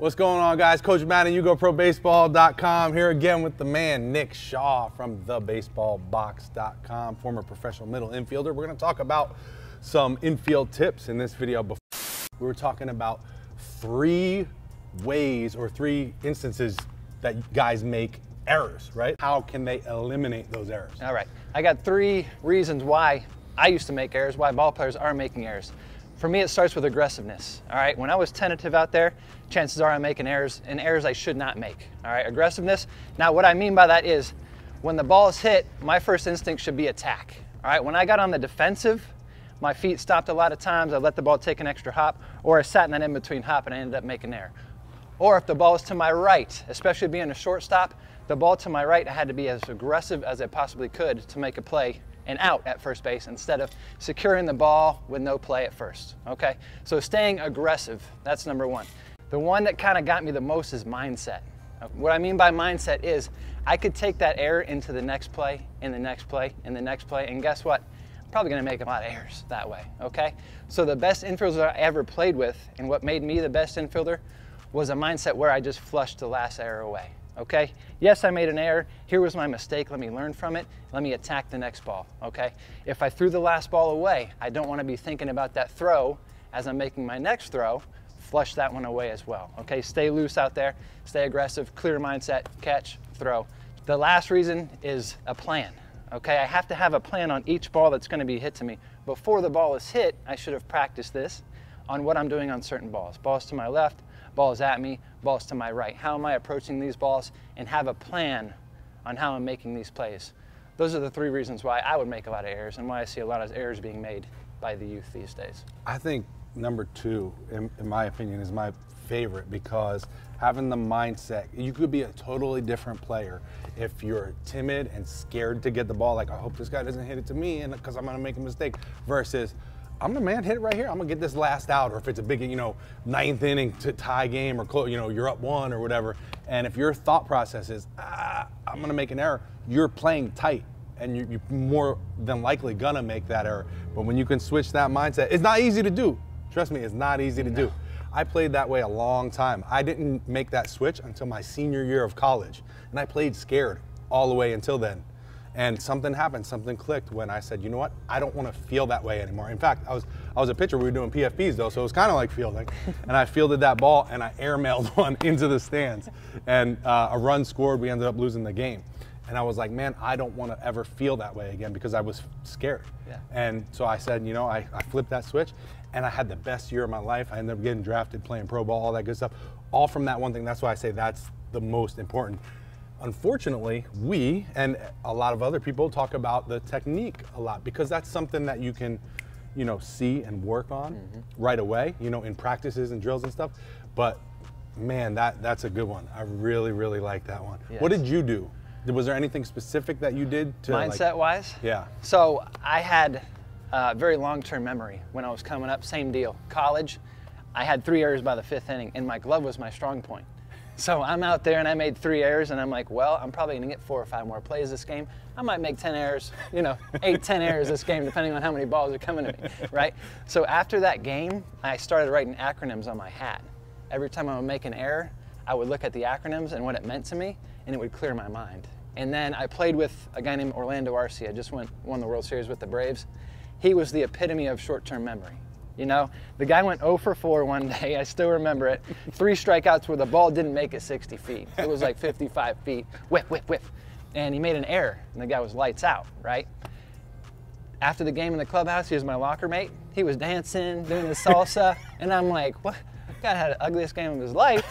What's going on, guys? Coach Matt and YouGoProBaseball.com here again with the man Nick Shaw from TheBaseballBox.com, former professional middle infielder. We're going to talk about some infield tips in this video. Before we were talking about 3 ways or 3 instances that guys make errors, right? How can they eliminate those errors? All right, I got 3 reasons why I used to make errors, why ball players are making errors. For me, it starts with aggressiveness. All right, when I was tentative out there, chances are I'm making errors, and errors I should not make. All right, aggressiveness. Now, what I mean by that is when the ball is hit, my first instinct should be attack. All right, when I got on the defensive, my feet stopped a lot of times. I let the ball take an extra hop, or I sat in that in-between hop and I ended up making an error. Or if the ball is to my right, especially being a shortstop, the ball to my right, I had to be as aggressive as I possibly could to make a play and out at first base instead of securing the ball with no play at first, okay? So staying aggressive, that's number 1. The one that kind of got me the most is mindset. What I mean by mindset is I could take that error into the next play, and the next play, and the next play, and guess what? I'm probably gonna make a lot of errors that way, okay? So the best infielder I ever played with, and what made me the best infielder, was a mindset where I just flushed the last error away. Okay? Yes, I made an error. Here was my mistake. Let me learn from it. Let me attack the next ball. Okay? If I threw the last ball away, I don't want to be thinking about that throw as I'm making my next throw. Flush that one away as well. Okay? Stay loose out there. Stay aggressive. Clear mindset. Catch. Throw. The last reason is a plan. Okay? I have to have a plan on each ball that's going to be hit to me. Before the ball is hit, I should have practiced this on what I'm doing on certain balls. Balls to my left, balls at me, balls to my right. How am I approaching these balls, and have a plan on how I'm making these plays. Those are the 3 reasons why I would make a lot of errors and why I see a lot of errors being made by the youth these days. I think number 2, in my opinion, is my favorite, because having the mindset, you could be a totally different player if you're timid and scared to get the ball, like I hope this guy doesn't hit it to me and because I'm gonna make a mistake, versus I'm the man, hit it right here. I'm gonna get this last out, or if it's a big, 9th inning to tie game, or you're up 1 or whatever. And if your thought process is, I'm gonna make an error, you're playing tight, and you're more than likely gonna make that error. But when you can switch that mindset, it's not easy to do. Trust me, it's not easy to do. I played that way a long time. I didn't make that switch until my senior year of college, and I played scared all the way until then. And something happened, something clicked when I said, you know what, I don't want to feel that way anymore. In fact, I was a pitcher, we were doing PFPs though, so it was kind of like fielding. And I fielded that ball and I airmailed one into the stands. And a run scored, we ended up losing the game. And I was like, man, I don't want to ever feel that way again, because I was scared. Yeah. And so I said, I flipped that switch, and I had the best year of my life. I ended up getting drafted, playing pro ball, all that good stuff, all from that one thing. That's why I say that's the most important. Unfortunately, we and a lot of other people talk about the technique a lot, because that's something that you can, see and work on right away, in practices and drills and stuff. But man, that's a good one. I really, really like that one. Yes. What did you do? Was there anything specific that you did to mindset-wise? Yeah. So I had very long-term memory when I was coming up. Same deal. College, I had 3 errors by the 5th inning, and my glove was my strong point. So I'm out there and I made 3 errors, and I'm like, well, I'm probably gonna get 4 or 5 more plays this game. I might make 10 errors, 8, 10 errors this game, depending on how many balls are coming at me, right? So after that game, I started writing acronyms on my hat. Every time I would make an error, I would look at the acronyms and what it meant to me, and it would clear my mind. And then I played with a guy named Orlando Arcia. I just won the World Series with the Braves. He was the epitome of short-term memory. The guy went 0 for 4 one day, I still remember it. 3 strikeouts where the ball didn't make it 60 feet. It was like 55 feet, whiff, whiff, whiff. And he made an error, and the guy was lights out, right? After the game in the clubhouse, he was my locker mate. He was dancing, doing the salsa, and I'm like, what? That guy had the ugliest game of his life,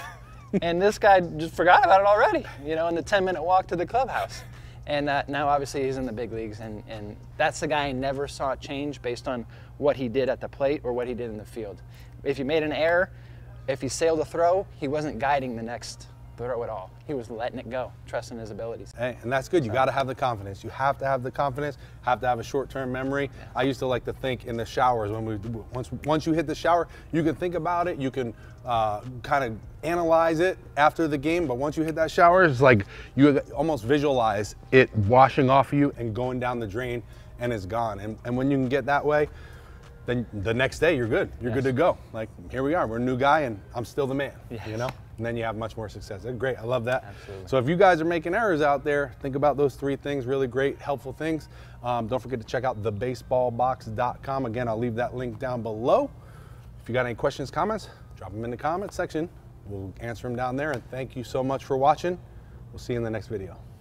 and this guy just forgot about it already, in the 10-minute walk to the clubhouse. And now obviously he's in the big leagues, and that's the guy I never saw change based on what he did at the plate or what he did in the field. If he made an error, if he sailed a throw, he wasn't guiding the next throw at all. He was letting it go, trusting his abilities. Hey, and that's good. You got to have the confidence. You have to have the confidence, have to have a short-term memory. Yeah. I used to like to think in the showers when once you hit the shower, you can think about it, you can kind of analyze it after the game, but once you hit that shower, it's like you almost visualize it washing off of you and going down the drain, and it's gone. And when you can get that way, then the next day you're good. You're good to go. Like, here we are. We're a new guy, and I'm still the man, you know? and then you have much more success. That's great. I love that. Absolutely. So if you guys are making errors out there, think about those 3 things, really great, helpful things. Don't forget to check out thebaseballbox.com. Again, I'll leave that link down below. If you got any questions, comments, drop them in the comment section. We'll answer them down there. And thank you so much for watching. We'll see you in the next video.